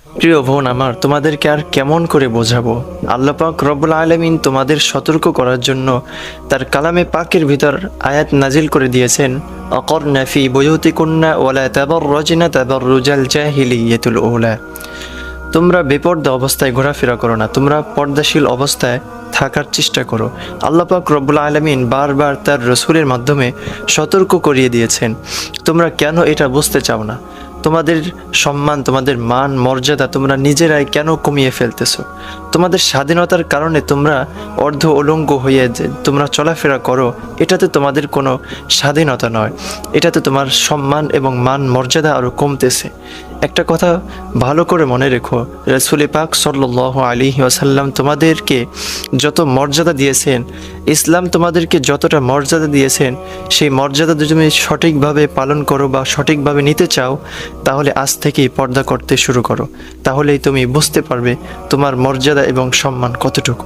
প্রিয় বোন আমার, তোমাদেরকে আর কেমন করে বোঝাবো? আল্লাহ পাক রব্বুল আলামিন তোমাদের সতর্ক করার জন্য তার কালামে পাকের ভিতর আয়াত নাজিল করে দিয়েছেন, আকারনা ফি বুয়ুতিকুন্না ওয়ালা তাবাররাজনা তাবাররুজাল জাহিলিয়াতুল উলা। তোমরা বেপর্দা অবস্থায় ঘোরাফেরা করো না, তোমরা পর্দাশীল অবস্থায় থাকার চেষ্টা করো। আল্লাহ পাক রব্বুল আলামিন বারবার তার রসুলের মাধ্যমে সতর্ক করিয়ে দিয়েছেন। তোমরা কেন এটা বুঝতে চাও না? তোমাদের সম্মান, তোমাদের মান মর্যাদা তোমরা নিজেরাই কেন কমিয়ে ফেলতেছো? তোমাদের স্বাধীনতার কারণে তোমরা অর্ধ উলঙ্গ হয়ে যে তোমরা চলাফেরা করো, এটাতে তোমাদের কোনো স্বাধীনতা নয়, এটাতে তোমার সম্মান এবং মান মর্যাদা আরও কমতেছে। একটা কথা ভালো করে মনে রেখো, রাসূল পাক সাল্লাল্লাহু আলাইহি ওয়াসাল্লাম তোমাদেরকে যত মর্যাদা দিয়েছেন, ইসলাম তোমাদেরকে যতটা মর্যাদা দিয়েছেন, সেই মর্যাদা যদি তুমি সঠিকভাবে পালন করো বা সঠিকভাবে নিতে চাও, তাহলে আজ থেকেই পর্দা করতে শুরু করো। তাহলেই তুমি বুঝতে পারবে তোমার মর্যাদা এবং সম্মান কতটুকু।